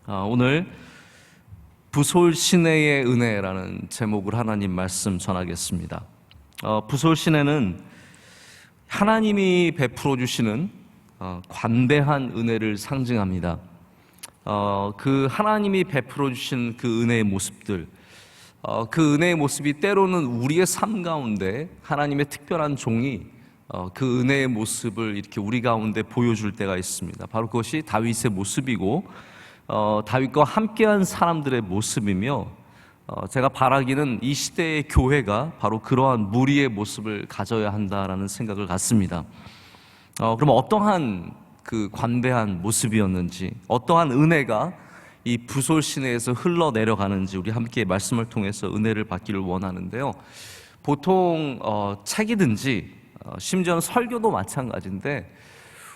오늘 부솔 시내의 은혜라는 제목을 하나님 말씀 전하겠습니다. 부솔 시내는 하나님이 베풀어 주시는 관대한 은혜를 상징합니다. 그 하나님이 베풀어 주신 그 은혜의 모습들, 그 은혜의 모습이 때로는 우리의 삶 가운데 하나님의 특별한 종이 그 은혜의 모습을 이렇게 우리 가운데 보여줄 때가 있습니다. 바로 그것이 다윗의 모습이고 다윗과 함께한 사람들의 모습이며, 제가 바라기는 이 시대의 교회가 바로 그러한 무리의 모습을 가져야 한다라는 생각을 갖습니다. 그럼 어떠한 그 관대한 모습이었는지, 어떠한 은혜가 이 부솔 시내에서 흘러내려가는지 우리 함께 말씀을 통해서 은혜를 받기를 원하는데요. 보통 책이든지 심지어는 설교도 마찬가지인데,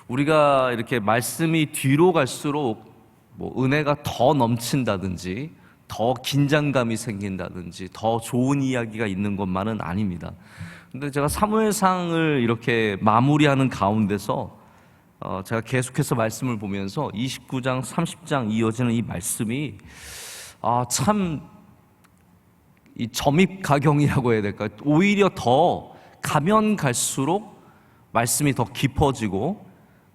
우리가 이렇게 말씀이 뒤로 갈수록 은혜가 더 넘친다든지 더 긴장감이 생긴다든지 더 좋은 이야기가 있는 것만은 아닙니다. 근데 제가 사무엘상을 이렇게 마무리하는 가운데서 제가 계속해서 말씀을 보면서 29장 30장 이어지는 이 말씀이 참 이 점입가경이라고 해야 될까요? 오히려 더 가면 갈수록 말씀이 더 깊어지고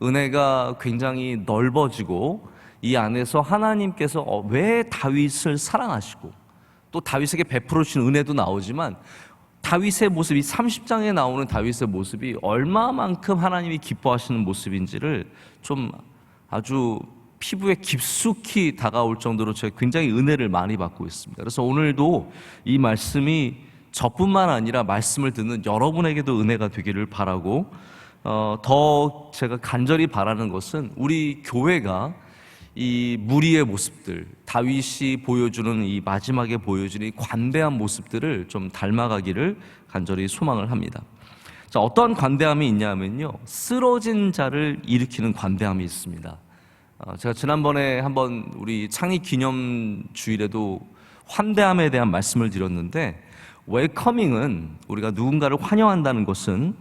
은혜가 굉장히 넓어지고, 이 안에서 하나님께서 왜 다윗을 사랑하시고 또 다윗에게 베풀어 주신 은혜도 나오지만, 다윗의 모습이 30장에 나오는 다윗의 모습이 얼마만큼 하나님이 기뻐하시는 모습인지를 좀 아주 피부에 깊숙이 다가올 정도로 제가 굉장히 은혜를 많이 받고 있습니다. 그래서 오늘도 이 말씀이 저뿐만 아니라 말씀을 듣는 여러분에게도 은혜가 되기를 바라고, 더 제가 간절히 바라는 것은 우리 교회가 이 무리의 모습들, 다윗이 보여주는 이 마지막에 보여주는 이 관대한 모습들을 좀 닮아가기를 간절히 소망을 합니다. 자, 어떠한 관대함이 있냐면요, 쓰러진 자를 일으키는 관대함이 있습니다. 제가 지난번에 한번 우리 창립 기념 주일에도 환대함에 대한 말씀을 드렸는데, 웰커밍은 우리가 누군가를 환영한다는 것은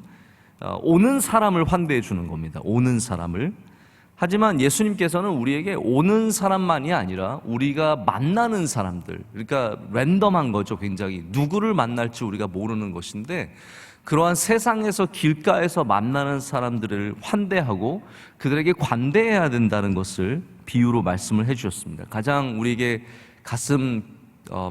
오는 사람을 환대해 주는 겁니다. 오는 사람을. 하지만 예수님께서는 우리에게 오는 사람만이 아니라 우리가 만나는 사람들, 그러니까 랜덤한 거죠. 굉장히 누구를 만날지 우리가 모르는 것인데, 그러한 세상에서 길가에서 만나는 사람들을 환대하고 그들에게 관대해야 된다는 것을 비유로 말씀을 해주셨습니다. 가장 우리에게 가슴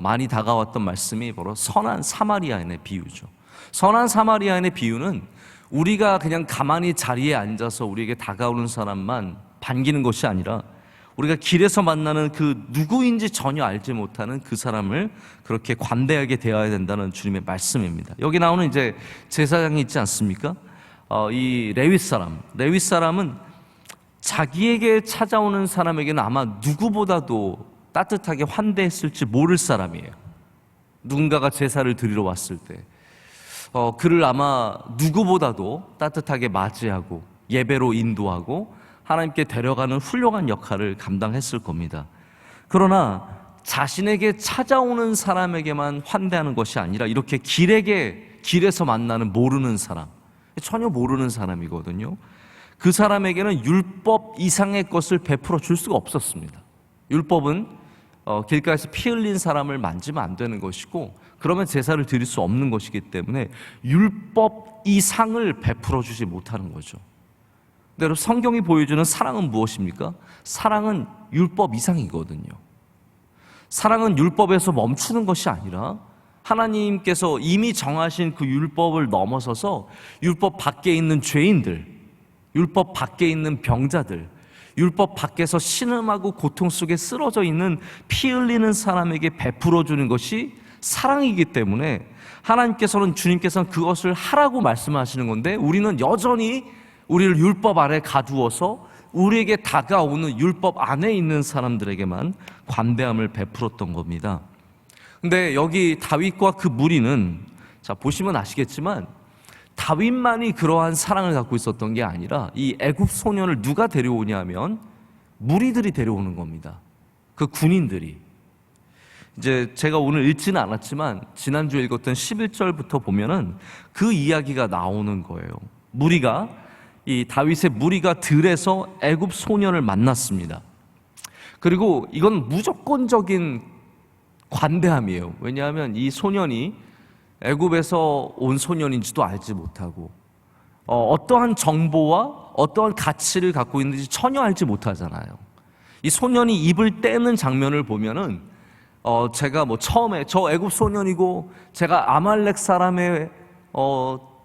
많이 다가왔던 말씀이 바로 선한 사마리아인의 비유죠. 선한 사마리아인의 비유는 우리가 그냥 가만히 자리에 앉아서 우리에게 다가오는 사람만 반기는 것이 아니라, 우리가 길에서 만나는 그 누구인지 전혀 알지 못하는 그 사람을 그렇게 관대하게 대해야 된다는 주님의 말씀입니다. 여기 나오는 이제 제사장이 있지 않습니까? 이 레위 사람은 자기에게 찾아오는 사람에게는 아마 누구보다도 따뜻하게 환대했을지 모를 사람이에요. 누군가가 제사를 드리러 왔을 때 그를 아마 누구보다도 따뜻하게 맞이하고 예배로 인도하고 하나님께 데려가는 훌륭한 역할을 감당했을 겁니다. 그러나 자신에게 찾아오는 사람에게만 환대하는 것이 아니라, 이렇게 길에서 만나는 모르는 사람, 전혀 모르는 사람이거든요. 그 사람에게는 율법 이상의 것을 베풀어 줄 수가 없었습니다. 율법은 길가에서 피 흘린 사람을 만지면 안 되는 것이고, 그러면 제사를 드릴 수 없는 것이기 때문에 율법 이상을 베풀어 주지 못하는 거죠. 근데 여러분, 성경이 보여주는 사랑은 무엇입니까? 사랑은 율법 이상이거든요. 사랑은 율법에서 멈추는 것이 아니라 하나님께서 이미 정하신 그 율법을 넘어서서 율법 밖에 있는 죄인들, 율법 밖에 있는 병자들, 율법 밖에서 신음하고 고통 속에 쓰러져 있는 피 흘리는 사람에게 베풀어 주는 것이 사랑이기 때문에, 주님께서는 그것을 하라고 말씀하시는 건데, 우리는 여전히 우리를 율법 아래 가두어서 우리에게 다가오는 율법 안에 있는 사람들에게만 관대함을 베풀었던 겁니다. 근데 여기 다윗과 그 무리는, 자, 보시면 아시겠지만 다윗만이 그러한 사랑을 갖고 있었던 게 아니라, 이 애굽 소년을 누가 데려오냐 하면 무리들이 데려오는 겁니다. 그 군인들이. 이제 제가 오늘 읽지는 않았지만 지난주에 읽었던 11절부터 보면은 그 이야기가 나오는 거예요. 이 다윗의 무리가 들에서 애굽 소년을 만났습니다. 그리고 이건 무조건적인 관대함이에요. 왜냐하면 이 소년이 애굽에서 온 소년인지도 알지 못하고 어떠한 정보와 어떠한 가치를 갖고 있는지 전혀 알지 못하잖아요. 이 소년이 입을 떼는 장면을 보면은 제가 뭐 처음에 저 애굽 소년이고 제가 아말렉 사람의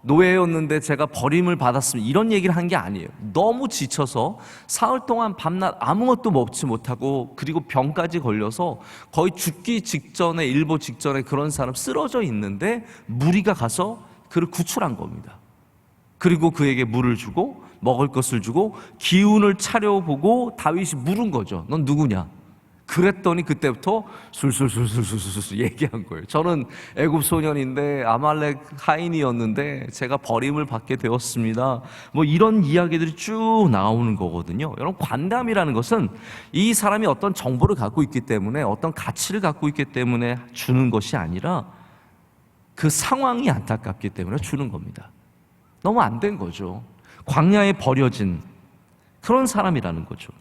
노예였는데 제가 버림을 받았습니다, 이런 얘기를 한 게 아니에요. 너무 지쳐서 사흘 동안 밤낮 아무것도 먹지 못하고 그리고 병까지 걸려서 거의 죽기 직전에, 일보 직전에 그런 사람 쓰러져 있는데 무리가 가서 그를 구출한 겁니다. 그리고 그에게 물을 주고 먹을 것을 주고 기운을 차려보고 다윗이 물은 거죠. 넌 누구냐? 그랬더니 그때부터 술술술술술술 얘기한 거예요. 저는 애굽 소년인데 아말렉 하인이었는데 제가 버림을 받게 되었습니다. 뭐 이런 이야기들이 쭉 나오는 거거든요. 여러분, 관담이라는 것은 이 사람이 어떤 정보를 갖고 있기 때문에, 어떤 가치를 갖고 있기 때문에 주는 것이 아니라 그 상황이 안타깝기 때문에 주는 겁니다. 너무 안 된 거죠. 광야에 버려진 그런 사람이라는 거죠.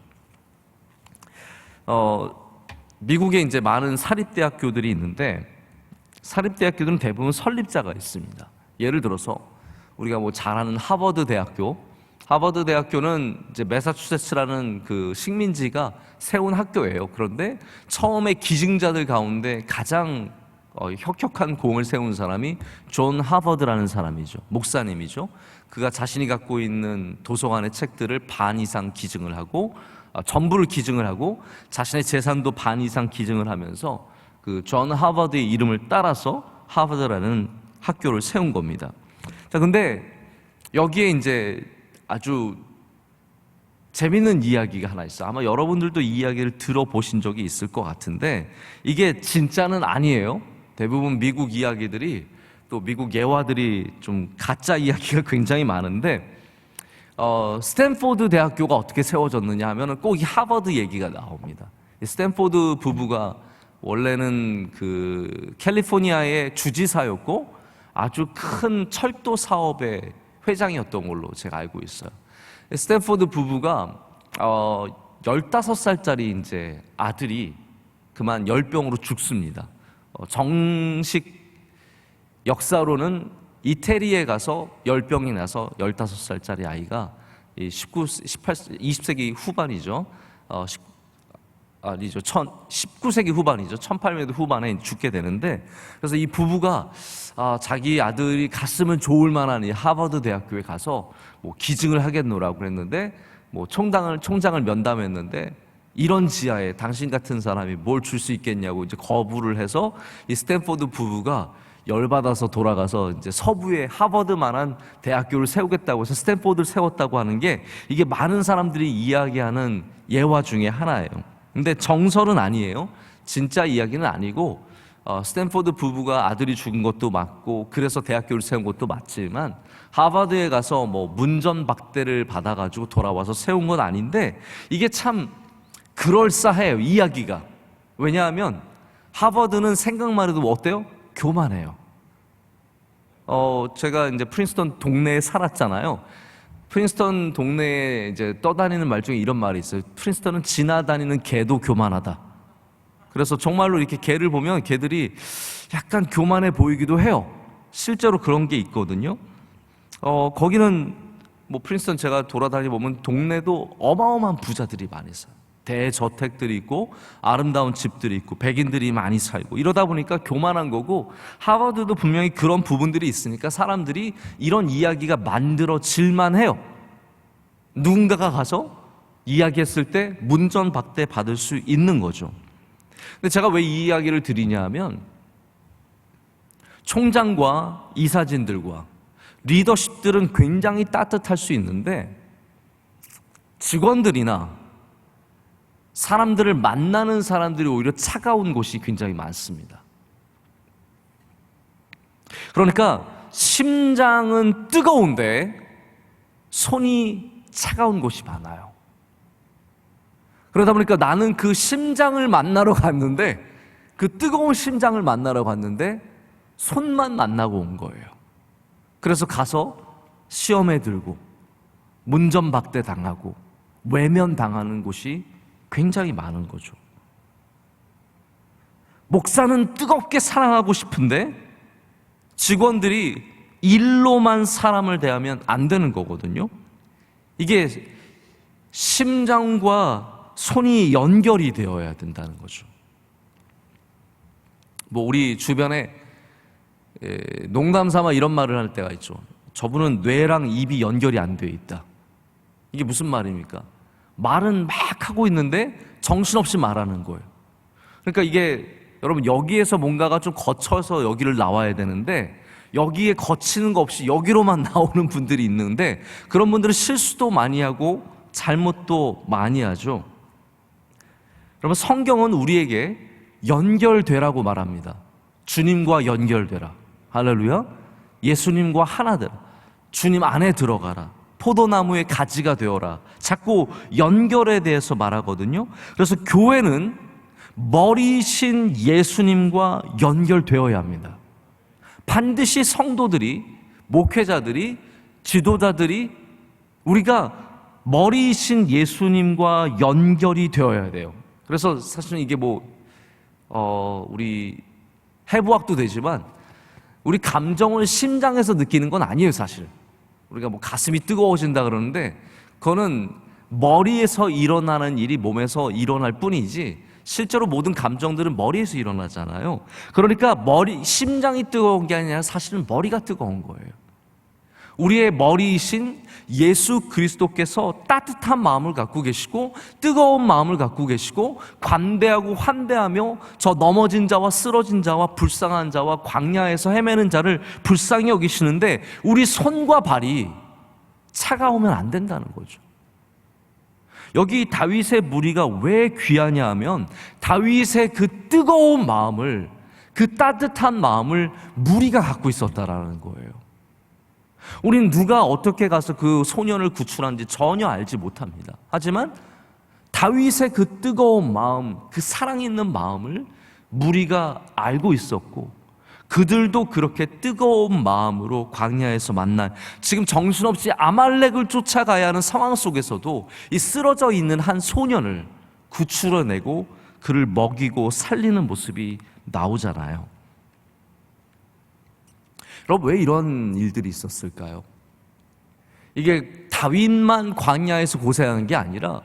미국에 이제 많은 사립대학교들이 있는데 사립대학교들은 대부분 설립자가 있습니다. 예를 들어서 우리가 뭐 잘 아는 하버드 대학교는 이제 매사추세츠라는 그 식민지가 세운 학교예요. 그런데 처음에 기증자들 가운데 가장 혁혁한 공을 세운 사람이 존 하버드라는 사람이죠. 목사님이죠. 그가 자신이 갖고 있는 도서관의 책들을 반 이상 기증을 하고 전부를 기증을 하고 자신의 재산도 반 이상 기증을 하면서 그 존 하버드의 이름을 따라서 하버드라는 학교를 세운 겁니다. 자, 근데 여기에 이제 아주 재밌는 이야기가 하나 있어요. 아마 여러분들도 이 이야기를 들어보신 적이 있을 것 같은데 이게 진짜는 아니에요. 대부분 미국 이야기들이, 또 미국 예화들이 좀 가짜 이야기가 굉장히 많은데 스탠포드 대학교가 어떻게 세워졌느냐 하면 꼭 이 하버드 얘기가 나옵니다. 스탠포드 부부가 원래는 그 캘리포니아의 주지사였고 아주 큰 철도 사업의 회장이었던 걸로 제가 알고 있어요. 스탠포드 부부가 15살짜리 이제 아들이 그만 열병으로 죽습니다. 정식 역사로는 이태리에 가서 열병이 나서 15살짜리 아이가 20세기 후반이죠. 19세기 후반이죠. 1800년대 후반에 죽게 되는데, 그래서 이 부부가 자기 아들이 갔으면 좋을 만한 이 하버드 대학교에 가서 뭐 기증을 하겠노라고 그랬는데, 뭐 총장을 면담했는데 이런 지하에 당신 같은 사람이 뭘 줄 수 있겠냐고 이제 거부를 해서 이 스탠포드 부부가 열받아서 돌아가서 이제 서부에 하버드만한 대학교를 세우겠다고 해서 스탠포드를 세웠다고 하는 게 이게 많은 사람들이 이야기하는 예화 중에 하나예요. 근데 정설은 아니에요. 진짜 이야기는 아니고 스탠포드 부부가 아들이 죽은 것도 맞고 그래서 대학교를 세운 것도 맞지만 하버드에 가서 뭐 문전박대를 받아가지고 돌아와서 세운 건 아닌데 이게 참 그럴싸해요, 이야기가. 왜냐하면 하버드는 생각만 해도 뭐 어때요? 교만해요. 제가 이제 프린스턴 동네에 살았잖아요. 프린스턴 동네에 이제 떠다니는 말 중에 이런 말이 있어요. 프린스턴은 지나다니는 개도 교만하다. 그래서 정말로 이렇게 개를 보면 개들이 약간 교만해 보이기도 해요. 실제로 그런 게 있거든요. 거기는 뭐 프린스턴 제가 돌아다니 보면 동네도 어마어마한 부자들이 많이 있어요. 대저택들이 있고 아름다운 집들이 있고 백인들이 많이 살고 이러다 보니까 교만한 거고, 하버드도 분명히 그런 부분들이 있으니까 사람들이 이런 이야기가 만들어질만 해요. 누군가가 가서 이야기했을 때 문전박대 받을 수 있는 거죠. 근데 제가 왜 이 이야기를 드리냐 하면 총장과 이사진들과 리더십들은 굉장히 따뜻할 수 있는데 직원들이나 사람들을 만나는 사람들이 오히려 차가운 곳이 굉장히 많습니다. 그러니까 심장은 뜨거운데 손이 차가운 곳이 많아요. 그러다 보니까 나는 그 심장을 만나러 갔는데, 그 뜨거운 심장을 만나러 갔는데 손만 만나고 온 거예요. 그래서 가서 시험에 들고 문전박대 당하고 외면 당하는 곳이 굉장히 많은 거죠. 목사는 뜨겁게 사랑하고 싶은데 직원들이 일로만 사람을 대하면 안 되는 거거든요. 이게 심장과 손이 연결이 되어야 된다는 거죠. 우리 주변에 농담 삼아 이런 말을 할 때가 있죠. 저분은 뇌랑 입이 연결이 안 돼 있다. 이게 무슨 말입니까? 말은 막 하고 있는데 정신없이 말하는 거예요. 그러니까 이게 여러분, 여기에서 뭔가가 좀 거쳐서 여기를 나와야 되는데 여기에 거치는 거 없이 여기로만 나오는 분들이 있는데, 그런 분들은 실수도 많이 하고 잘못도 많이 하죠. 여러분, 성경은 우리에게 연결되라고 말합니다. 주님과 연결되라. 할렐루야. 예수님과 하나 되라. 주님 안에 들어가라. 포도나무의 가지가 되어라. 자꾸 연결에 대해서 말하거든요. 그래서 교회는 머리이신 예수님과 연결되어야 합니다. 반드시 성도들이, 목회자들이, 지도자들이 우리가 머리이신 예수님과 연결이 되어야 돼요. 그래서 사실은 이게 우리 해부학도 되지만 우리 감정을 심장에서 느끼는 건 아니에요. 사실 우리가 가슴이 뜨거워진다 그러는데 그거는 머리에서 일어나는 일이 몸에서 일어날 뿐이지, 실제로 모든 감정들은 머리에서 일어나잖아요. 그러니까 심장이 뜨거운 게 아니라 사실은 머리가 뜨거운 거예요. 우리의 머리이신 예수 그리스도께서 따뜻한 마음을 갖고 계시고 뜨거운 마음을 갖고 계시고 관대하고 환대하며 저 넘어진 자와 쓰러진 자와 불쌍한 자와 광야에서 헤매는 자를 불쌍히 여기시는데, 우리 손과 발이 차가우면 안 된다는 거죠. 여기 다윗의 무리가 왜 귀하냐 하면 다윗의 그 뜨거운 마음을, 그 따뜻한 마음을 무리가 갖고 있었다라는 거예요. 우리는 누가 어떻게 가서 그 소년을 구출한지 전혀 알지 못합니다. 하지만 다윗의 그 뜨거운 마음, 그 사랑 있는 마음을 무리가 알고 있었고, 그들도 그렇게 뜨거운 마음으로 광야에서 만난, 지금 정신없이 아말렉을 쫓아가야 하는 상황 속에서도 이 쓰러져 있는 한 소년을 구출해내고 그를 먹이고 살리는 모습이 나오잖아요. 여러분, 왜 이런 일들이 있었을까요? 이게 다윗만 광야에서 고생하는 게 아니라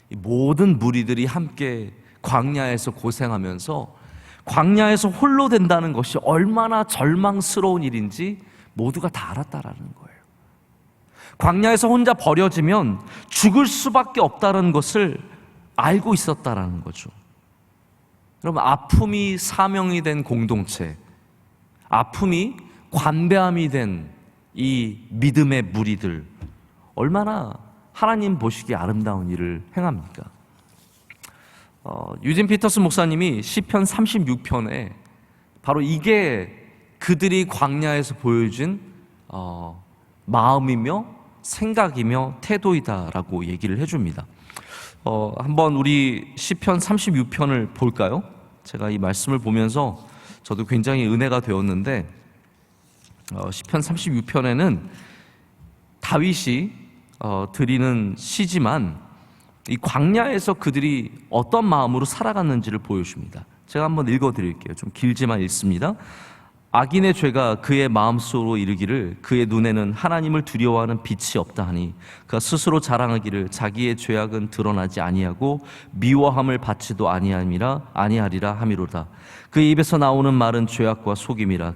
모든 무리들이 함께 광야에서 고생하면서 광야에서 홀로 된다는 것이 얼마나 절망스러운 일인지 모두가 다 알았다라는 거예요. 광야에서 혼자 버려지면 죽을 수밖에 없다는 것을 알고 있었다라는 거죠. 여러분, 아픔이 사명이 된 공동체, 아픔이 관대함이 된 이 믿음의 무리들, 얼마나 하나님 보시기에 아름다운 일을 행합니까? 유진 피터스 목사님이 시편 36편에 바로 이게 그들이 광야에서 보여준 마음이며 생각이며 태도이다라고 얘기를 해줍니다. 한번 우리 시편 36편을 볼까요? 제가 이 말씀을 보면서 저도 굉장히 은혜가 되었는데, 시편 36편에는 다윗이 드리는 시지만 이 광야에서 그들이 어떤 마음으로 살아갔는지를 보여줍니다. 제가 한번 읽어드릴게요. 좀 길지만 읽습니다. 악인의 죄가 그의 마음속으로 이르기를 그의 눈에는 하나님을 두려워하는 빛이 없다 하니 그가 스스로 자랑하기를 자기의 죄악은 드러나지 아니하고 미워함을 받지도 아니하리라 하미로다. 그의 입에서 나오는 말은 죄악과 속임이라.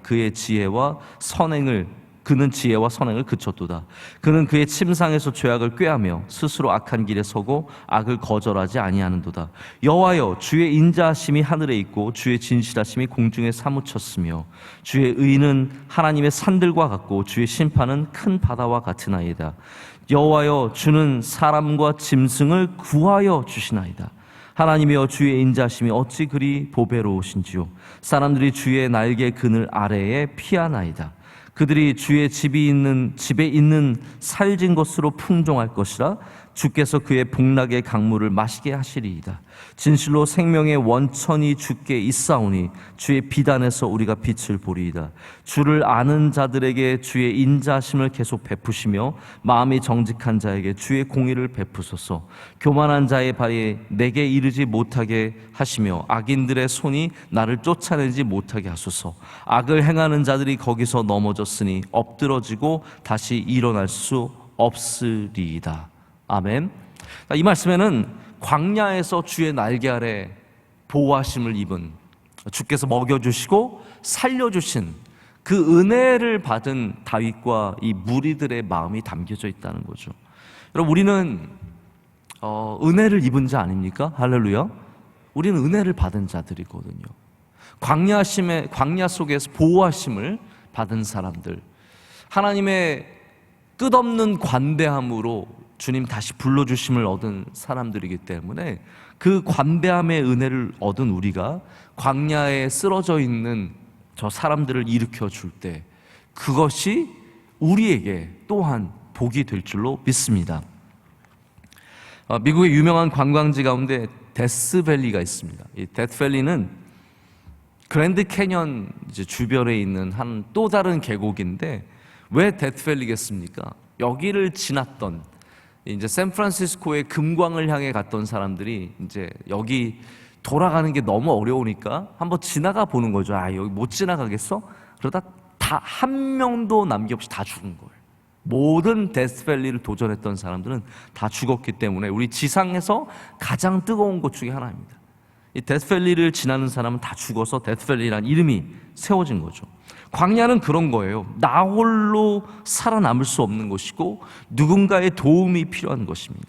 그는 지혜와 선행을 그쳤도다. 그는 그의 침상에서 죄악을 꾀하며 스스로 악한 길에 서고 악을 거절하지 아니하는도다. 여호와여, 주의 인자하심이 하늘에 있고 주의 진실하심이 공중에 사무쳤으며 주의 의는 하나님의 산들과 같고 주의 심판은 큰 바다와 같으나이다. 여호와여, 주는 사람과 짐승을 구하여 주시나이다. 하나님이여, 주의 인자하심이 어찌 그리 보배로우신지요. 사람들이 주의 날개 그늘 아래에 피하나이다. 그들이 주의 집에 있는 살진 것으로 풍종할 것이라. 주께서 그의 복락의 강물을 마시게 하시리이다. 진실로 생명의 원천이 주께 있사오니 주의 비단에서 우리가 빛을 보리이다. 주를 아는 자들에게 주의 인자하심을 계속 베푸시며 마음이 정직한 자에게 주의 공의를 베푸소서. 교만한 자의 발이 내게 이르지 못하게 하시며 악인들의 손이 나를 쫓아내지 못하게 하소서. 악을 행하는 자들이 거기서 넘어졌으니 엎드러지고 다시 일어날 수 없으리이다. 아멘. 이 말씀에는 광야에서 주의 날개 아래 보호하심을 입은, 주께서 먹여주시고 살려주신 그 은혜를 받은 다윗과 이 무리들의 마음이 담겨져 있다는 거죠. 여러분, 우리는 은혜를 입은 자 아닙니까? 할렐루야. 우리는 은혜를 받은 자들이거든요. 광야 속에서 보호하심을 받은 사람들, 하나님의 끝없는 관대함으로 주님 다시 불러주심을 얻은 사람들이기 때문에 그 관대함의 은혜를 얻은 우리가 광야에 쓰러져 있는 저 사람들을 일으켜 줄 때 그것이 우리에게 또한 복이 될 줄로 믿습니다. 미국의 유명한 관광지 가운데 데스밸리가 있습니다. 이 데스밸리는 그랜드 캐년 주변에 있는 한 또 다른 계곡인데, 왜 데스밸리겠습니까? 여기를 지났던 이제 샌프란시스코의 금광을 향해 갔던 사람들이 이제 여기 돌아가는 게 너무 어려우니까 한번 지나가 보는 거죠. 아, 여기 못 지나가겠어? 그러다 다 한 명도 남김없이 다 죽은 거예요. 모든 데스밸리를 도전했던 사람들은 다 죽었기 때문에 우리 지상에서 가장 뜨거운 곳 중에 하나입니다. 이 데스밸리를 지나는 사람은 다 죽어서 데스밸리라는 이름이 세워진 거죠. 광야는 그런 거예요. 나 홀로 살아남을 수 없는 것이고 누군가의 도움이 필요한 것입니다.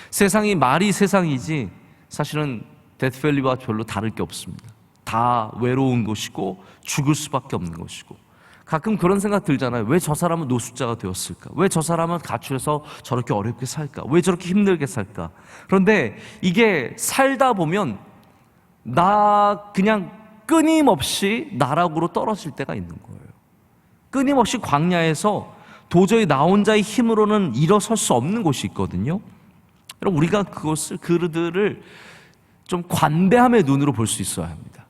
세상이 말이 세상이지 사실은 데스밸리와 별로 다를 게 없습니다. 다 외로운 것이고 죽을 수밖에 없는 것이고, 가끔 그런 생각 들잖아요. 왜 저 사람은 노숙자가 되었을까? 왜 저 사람은 가출해서 저렇게 어렵게 살까? 왜 저렇게 힘들게 살까? 그런데 이게 살다 보면 나 그냥 끊임없이 나락으로 떨어질 때가 있는 거예요. 끊임없이 광야에서 도저히 나 혼자의 힘으로는 일어설 수 없는 곳이 있거든요. 여러분, 우리가 그들을 좀 관대함의 눈으로 볼 수 있어야 합니다.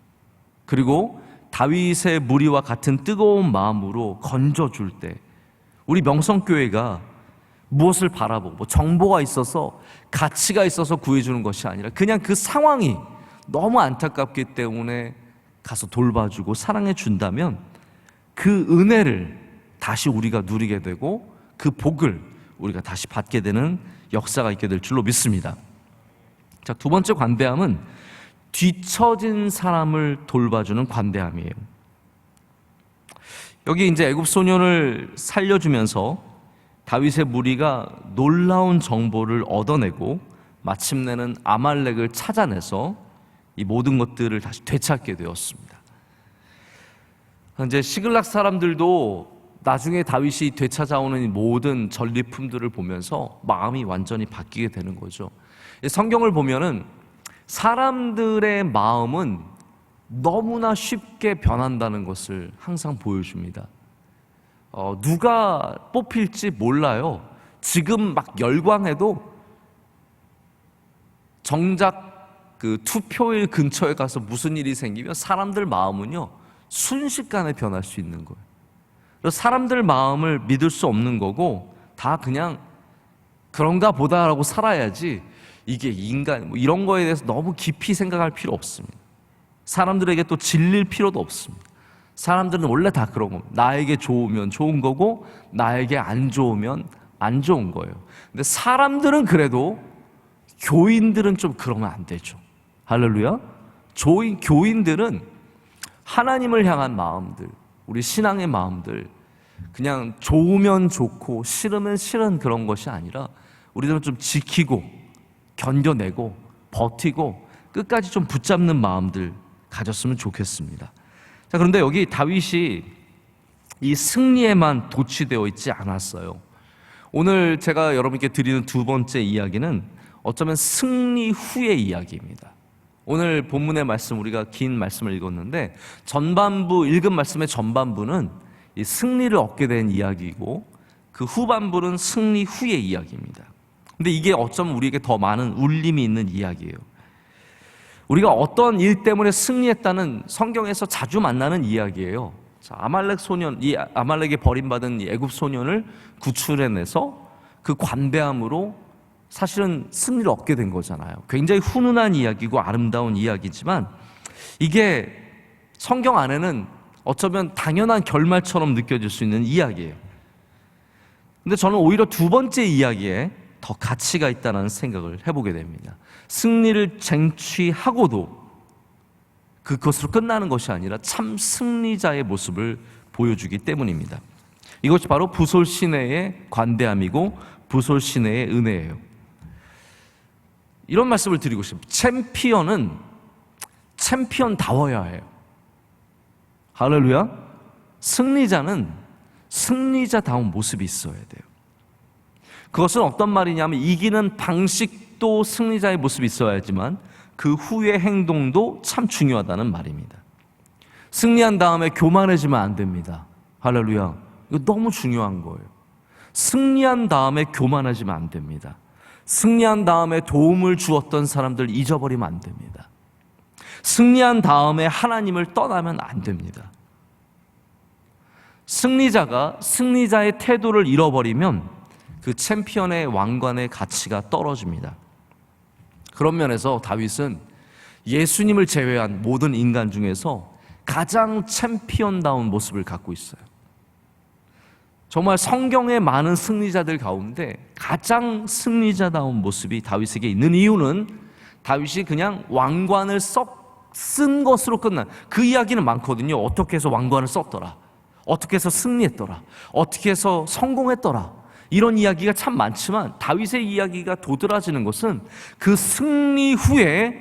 그리고 다윗의 무리와 같은 뜨거운 마음으로 건져줄 때, 우리 명성교회가 무엇을 바라보고 정보가 있어서 가치가 있어서 구해주는 것이 아니라 그냥 그 상황이 너무 안타깝기 때문에 가서 돌봐주고 사랑해 준다면 그 은혜를 다시 우리가 누리게 되고 그 복을 우리가 다시 받게 되는 역사가 있게 될 줄로 믿습니다. 자, 두 번째 관대함은 뒤처진 사람을 돌봐주는 관대함이에요. 여기 이제 애굽 소년을 살려주면서 다윗의 무리가 놀라운 정보를 얻어내고 마침내는 아말렉을 찾아내서 이 모든 것들을 다시 되찾게 되었습니다. 이제 시글락 사람들도 나중에 다윗이 되찾아오는 모든 전리품들을 보면서 마음이 완전히 바뀌게 되는 거죠. 성경을 보면은 사람들의 마음은 너무나 쉽게 변한다는 것을 항상 보여줍니다. 누가 뽑힐지 몰라요. 지금 막 열광해도 정작 그 투표일 근처에 가서 무슨 일이 생기면 사람들 마음은요 순식간에 변할 수 있는 거예요. 그래서 사람들 마음을 믿을 수 없는 거고 다 그냥 그런가 보다라고 살아야지, 이게 인간 뭐 이런 거에 대해서 너무 깊이 생각할 필요 없습니다. 사람들에게 또 질릴 필요도 없습니다. 사람들은 원래 다 그런 겁니다. 나에게 좋으면 좋은 거고 나에게 안 좋으면 안 좋은 거예요. 근데 사람들은 그래도, 교인들은 좀 그러면 안 되죠. 할렐루야. 교인들은 하나님을 향한 마음들, 우리 신앙의 마음들, 그냥 좋으면 좋고 싫으면 싫은 그런 것이 아니라 우리들은 좀 지키고 견뎌내고 버티고 끝까지 좀 붙잡는 마음들 가졌으면 좋겠습니다. 자, 그런데 여기 다윗이 이 승리에만 도취되어 있지 않았어요. 오늘 제가 여러분께 드리는 두 번째 이야기는 어쩌면 승리 후의 이야기입니다. 오늘 본문의 말씀, 우리가 긴 말씀을 읽었는데 전반부, 읽은 말씀의 전반부는 이 승리를 얻게 된 이야기이고 그 후반부는 승리 후의 이야기입니다. 근데 이게 어쩌면 우리에게 더 많은 울림이 있는 이야기예요. 우리가 어떤 일 때문에 승리했다는 성경에서 자주 만나는 이야기예요. 자, 아말렉 소년, 이 아말렉에 버림받은 이 애굽 소년을 구출해내서 그 관대함으로 사실은 승리를 얻게 된 거잖아요. 굉장히 훈훈한 이야기고 아름다운 이야기지만 이게 성경 안에는 어쩌면 당연한 결말처럼 느껴질 수 있는 이야기예요. 근데 저는 오히려 두 번째 이야기에 더 가치가 있다는 생각을 해보게 됩니다. 승리를 쟁취하고도 그것으로 끝나는 것이 아니라 참 승리자의 모습을 보여주기 때문입니다. 이것이 바로 부솔 시내의 관대함이고 부솔 시내의 은혜예요. 이런 말씀을 드리고 싶어요. 챔피언은 챔피언다워야 해요. 할렐루야. 승리자는 승리자다운 모습이 있어야 돼요. 그것은 어떤 말이냐면 이기는 방식도 승리자의 모습이 있어야지만 그 후의 행동도 참 중요하다는 말입니다. 승리한 다음에 교만해지면 안 됩니다. 할렐루야. 이거 너무 중요한 거예요. 승리한 다음에 교만해지면 안 됩니다. 승리한 다음에 도움을 주었던 사람들 잊어버리면 안 됩니다. 승리한 다음에 하나님을 떠나면 안 됩니다. 승리자가 승리자의 태도를 잃어버리면 그 챔피언의 왕관의 가치가 떨어집니다. 그런 면에서 다윗은 예수님을 제외한 모든 인간 중에서 가장 챔피언다운 모습을 갖고 있어요. 정말 성경의 많은 승리자들 가운데 가장 승리자다운 모습이 다윗에게 있는 이유는 다윗이 그냥 왕관을 쓴 것으로 끝난, 그 이야기는 많거든요. 어떻게 해서 왕관을 썼더라, 어떻게 해서 승리했더라, 어떻게 해서 성공했더라, 이런 이야기가 참 많지만 다윗의 이야기가 도드라지는 것은 그 승리 후에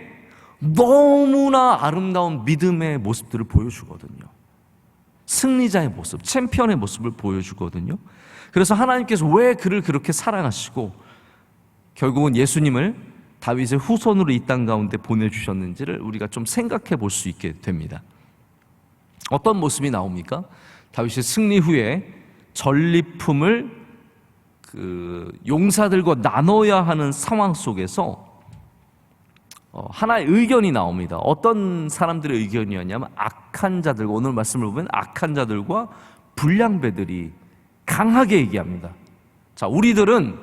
너무나 아름다운 믿음의 모습들을 보여주거든요. 승리자의 모습, 챔피언의 모습을 보여주거든요. 그래서 하나님께서 왜 그를 그렇게 사랑하시고 결국은 예수님을 다윗의 후손으로 이 땅 가운데 보내주셨는지를 우리가 좀 생각해 볼 수 있게 됩니다. 어떤 모습이 나옵니까? 다윗이 승리 후에 전리품을 용사들과 나눠야 하는 상황 속에서 하나의 의견이 나옵니다. 어떤 사람들의 의견이었냐면 악한 자들과, 오늘 말씀을 보면 악한 자들과 불량배들이 강하게 얘기합니다. 자, 우리들은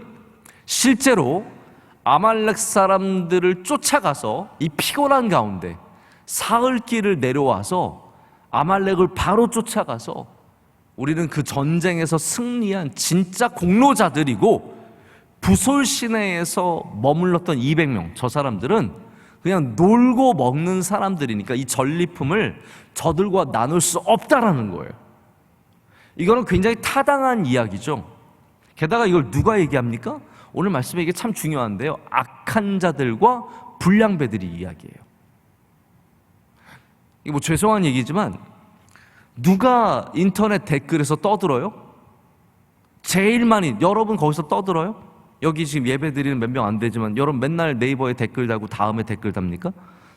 실제로 아말렉 사람들을 쫓아가서 이 피곤한 가운데 사흘길을 내려와서 아말렉을 바로 쫓아가서 우리는 그 전쟁에서 승리한 진짜 공로자들이고, 부솔 시내에서 머물렀던 200명, 저 사람들은 그냥 놀고 먹는 사람들이니까 이 전리품을 저들과 나눌 수 없다라는 거예요. 이거는 굉장히 타당한 이야기죠. 게다가 이걸 누가 얘기합니까? 오늘 말씀에 이게 참 중요한데요, 악한 자들과 불량배들이 이야기해요. 이게 뭐 죄송한 얘기지만 누가 인터넷 댓글에서 떠들어요? 제일 많이, 여러분 거기서 떠들어요? 여기 지금 예배 드리는 몇 명 안 되지만 여러분 맨날 네이버에 댓글 달고 다음에 댓글 답니까?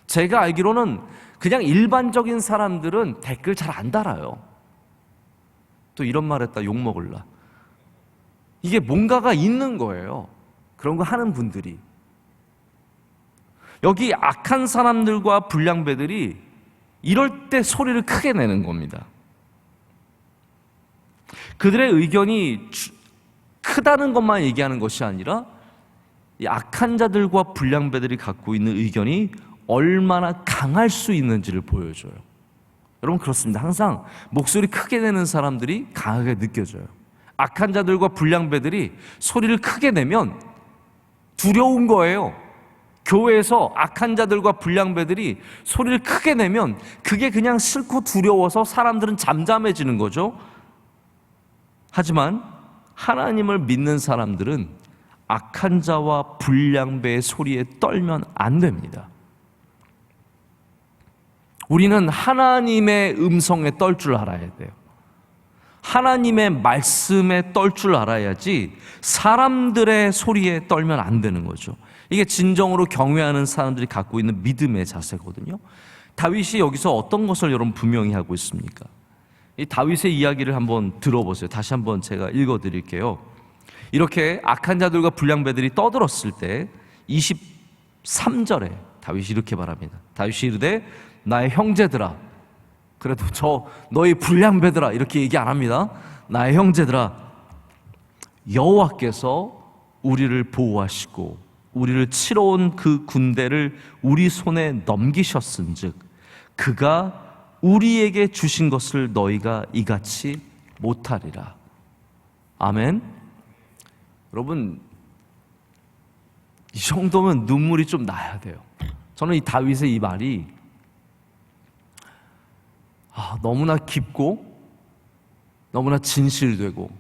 제가 알기로는 그냥 일반적인 사람들은 댓글 잘 안 달아요. 또 이런 말 했다 욕 먹을라. 이게 뭔가가 있는 거예요. 그런 거 하는 분들이. 여기 악한 사람들과 불량배들이 이럴 때 소리를 크게 내는 겁니다. 그들의 의견이 크다는 것만 얘기하는 것이 아니라 이 악한 자들과 불량배들이 갖고 있는 의견이 얼마나 강할 수 있는지를 보여줘요. 여러분 그렇습니다. 항상 목소리 크게 내는 사람들이 강하게 느껴져요. 악한 자들과 불량배들이 소리를 크게 내면 두려운 거예요. 교회에서 악한 자들과 불량배들이 소리를 크게 내면 그게 그냥 싫고 두려워서 사람들은 잠잠해지는 거죠. 하지만 하나님을 믿는 사람들은 악한 자와 불량배의 소리에 떨면 안 됩니다. 우리는 하나님의 음성에 떨 줄 알아야 돼요. 하나님의 말씀에 떨 줄 알아야지 사람들의 소리에 떨면 안 되는 거죠. 이게 진정으로 경외하는 사람들이 갖고 있는 믿음의 자세거든요. 다윗이 여기서 어떤 것을 여러분 분명히 하고 있습니까? 이 다윗의 이야기를 한번 들어보세요. 다시 한번 제가 읽어드릴게요. 이렇게 악한 자들과 불량배들이 떠들었을 때 23절에 다윗이 이렇게 말합니다. 다윗이 이르되 나의 형제들아, 그래도 저 너희 불량배들아 이렇게 얘기 안 합니다. 나의 형제들아, 여호와께서 우리를 보호하시고 우리를 치러 온 그 군대를 우리 손에 넘기셨은즉 그가 우리에게 주신 것을 너희가 이같이 못하리라. 아멘. 여러분, 이 정도면 눈물이 좀 나야 돼요. 저는 이 다윗의 이 말이 너무나 깊고 너무나 진실되고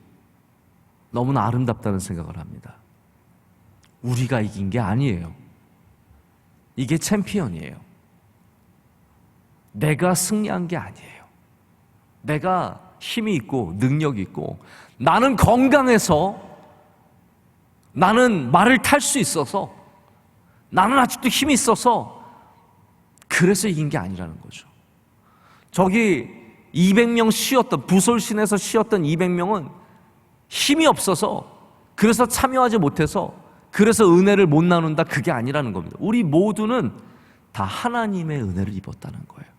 너무나 아름답다는 생각을 합니다. 우리가 이긴 게 아니에요. 이게 챔피언이에요. 내가 승리한 게 아니에요. 내가 힘이 있고 능력이 있고 나는 건강해서, 나는 말을 탈 수 있어서, 나는 아직도 힘이 있어서 그래서 이긴 게 아니라는 거죠. 저기 200명 쉬었던, 부솔신에서 쉬었던 200명은 힘이 없어서, 그래서 참여하지 못해서, 그래서 은혜를 못 나눈다, 그게 아니라는 겁니다. 우리 모두는 다 하나님의 은혜를 입었다는 거예요.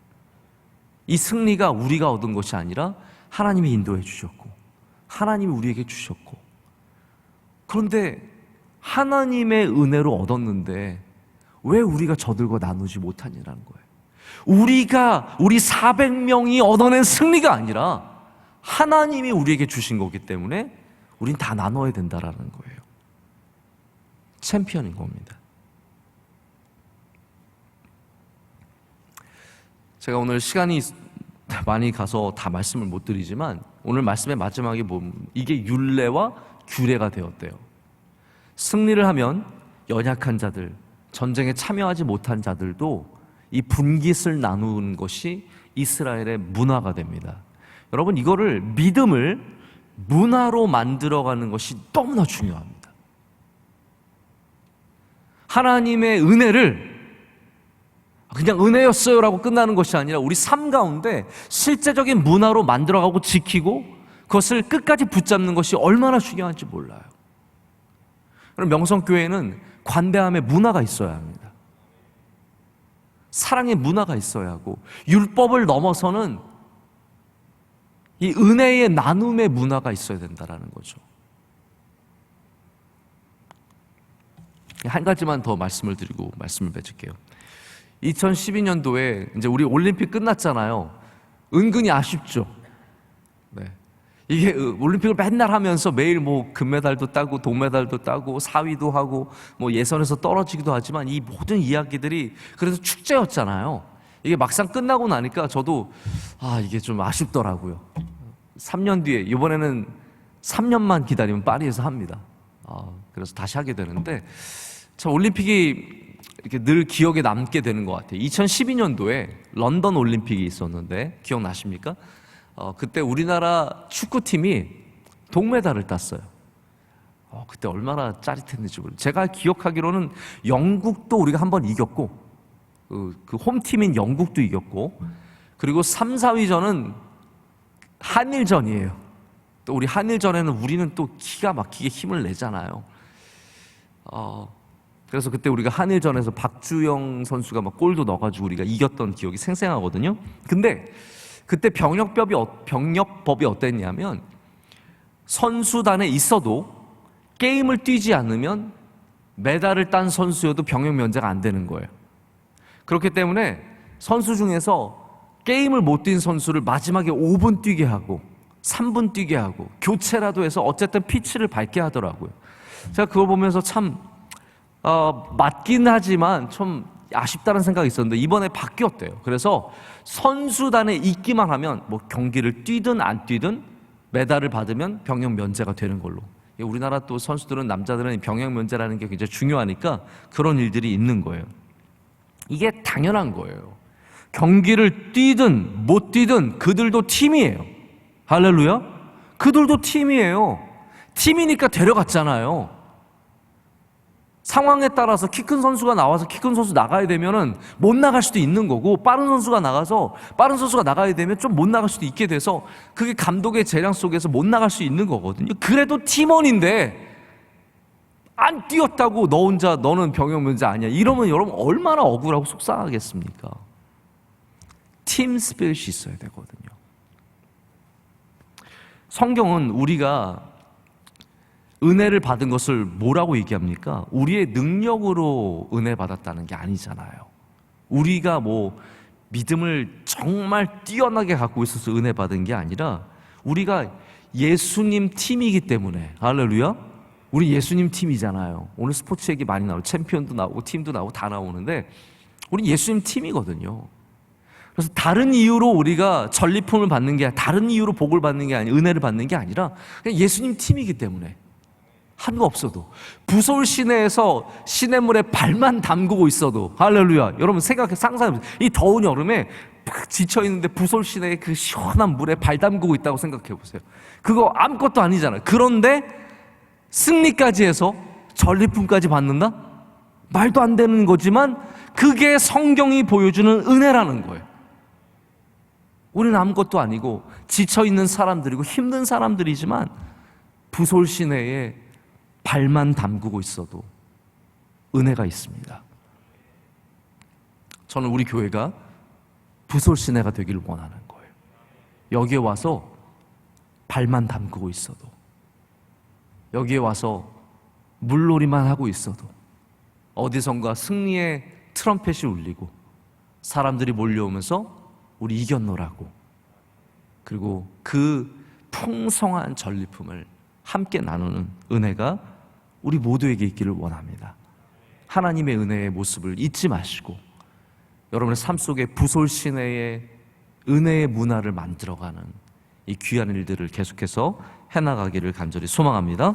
이 승리가 우리가 얻은 것이 아니라 하나님이 인도해 주셨고 하나님이 우리에게 주셨고, 그런데 하나님의 은혜로 얻었는데 왜 우리가 저들과 나누지 못하냐는 거예요. 우리 400명이 얻어낸 승리가 아니라 하나님이 우리에게 주신 거기 때문에 우린 다 나눠야 된다라는 거예요. 챔피언인 겁니다. 제가 오늘 시간이 많이 가서 다 말씀을 못 드리지만 오늘 말씀의 마지막에 보면 이게 율례와 규례가 되었대요. 승리를 하면 연약한 자들, 전쟁에 참여하지 못한 자들도 이 분깃을 나누는 것이 이스라엘의 문화가 됩니다. 여러분, 이거를 믿음을 문화로 만들어가는 것이 너무나 중요합니다. 하나님의 은혜를 그냥 은혜였어요라고 끝나는 것이 아니라 우리 삶 가운데 실제적인 문화로 만들어가고 지키고 그것을 끝까지 붙잡는 것이 얼마나 중요한지 몰라요. 그럼 명성교회는 관대함의 문화가 있어야 합니다. 사랑의 문화가 있어야 하고, 율법을 넘어서는 이 은혜의 나눔의 문화가 있어야 된다는 거죠. 한 가지만 더 말씀을 드리고 말씀을 맺을게요. 2012년도에 이제 우리 올림픽 끝났잖아요. 은근히 아쉽죠. 네. 이게 올림픽을 맨날 하면서 매일 뭐 금메달도 따고 동메달도 따고 4위도 하고 뭐 예선에서 떨어지기도 하지만 이 모든 이야기들이 그래서 축제였잖아요. 이게 막상 끝나고 나니까 저도 이게 좀 아쉽더라고요. 3년 뒤에, 이번에는 3년만 기다리면 파리에서 합니다. 그래서 다시 하게 되는데 참 올림픽이 이렇게 늘 기억에 남게 되는 것 같아요. 2012년도에 런던 올림픽이 있었는데 기억나십니까? 그때 우리나라 축구팀이 동메달을 땄어요. 그때 얼마나 짜릿했는지 모르겠어요. 제가 기억하기로는 영국도 우리가 한번 이겼고, 그 홈팀인 영국도 이겼고, 그리고 3, 4위전은 한일전이에요. 또 우리 한일전에는 우리는 또 기가 막히게 힘을 내잖아요. 그래서 그때 우리가 한일전에서 박주영 선수가 막 골도 넣어가지고 우리가 이겼던 기억이 생생하거든요. 근데 그때 병력법이 어땠냐면 선수단에 있어도 게임을 뛰지 않으면 메달을 딴 선수여도 병역 면제가 안 되는 거예요. 그렇기 때문에 선수 중에서 게임을 못 뛴 선수를 마지막에 5분 뛰게 하고 3분 뛰게 하고 교체라도 해서 어쨌든 피치를 밟게 하더라고요. 제가 그걸 보면서 참 맞긴 하지만 좀 아쉽다는 생각이 있었는데 이번에 바뀌었대요. 그래서 선수단에 있기만 하면 뭐 경기를 뛰든 안 뛰든 메달을 받으면 병역 면제가 되는 걸로. 우리나라 또 선수들은, 남자들은 병역 면제라는 게 굉장히 중요하니까 그런 일들이 있는 거예요. 이게 당연한 거예요. 경기를 뛰든 못 뛰든 그들도 팀이에요. 할렐루야. 그들도 팀이에요. 팀이니까 데려갔잖아요. 상황에 따라서 키 큰 선수가 나와서 키 큰 선수 나가야 되면은 못 나갈 수도 있는 거고, 빠른 선수가 나가서 빠른 선수가 나가야 되면 좀 못 나갈 수도 있게 돼서 그게 감독의 재량 속에서 못 나갈 수 있는 거거든요. 그래도 팀원인데 안 뛰었다고 너 혼자, 너는 병역면제 아니야, 이러면 여러분 얼마나 억울하고 속상하겠습니까? 팀 스피릿이 있어야 되거든요. 성경은 우리가 은혜를 받은 것을 뭐라고 얘기합니까? 우리의 능력으로 은혜 받았다는 게 아니잖아요. 우리가 뭐 믿음을 정말 뛰어나게 갖고 있어서 은혜 받은 게 아니라 우리가 예수님 팀이기 때문에. 할렐루야. 우리 예수님 팀이잖아요. 오늘 스포츠 얘기 많이 나오고 챔피언도 나오고 팀도 나오고 다 나오는데 우리 예수님 팀이거든요. 그래서 다른 이유로 우리가 전리품을 받는 게, 다른 이유로 복을 받는 게 아니라, 은혜를 받는 게 아니라 그냥 예수님 팀이기 때문에. 한 거 없어도, 부솔 시내에서 시냇물에 발만 담그고 있어도, 할렐루야. 여러분 상상해보세요. 이 더운 여름에 팍 지쳐있는데 부솔 시내에 그 시원한 물에 발 담그고 있다고 생각해보세요. 그거 아무것도 아니잖아요. 그런데 승리까지 해서 전리품까지 받는다? 말도 안 되는 거지만 그게 성경이 보여주는 은혜라는 거예요. 우리는 아무것도 아니고 지쳐있는 사람들이고 힘든 사람들이지만 부솔 시내에 발만 담그고 있어도 은혜가 있습니다. 저는 우리 교회가 부솔 시내가 되기를 원하는 거예요. 여기에 와서 발만 담그고 있어도, 여기에 와서 물놀이만 하고 있어도, 어디선가 승리의 트럼펫이 울리고 사람들이 몰려오면서 우리 이겼노라고, 그리고 그 풍성한 전리품을 함께 나누는 은혜가 우리 모두에게 있기를 원합니다. 하나님의 은혜의 모습을 잊지 마시고 여러분의 삶 속에 부솔 시내의 은혜의 문화를 만들어가는 이 귀한 일들을 계속해서 해나가기를 간절히 소망합니다.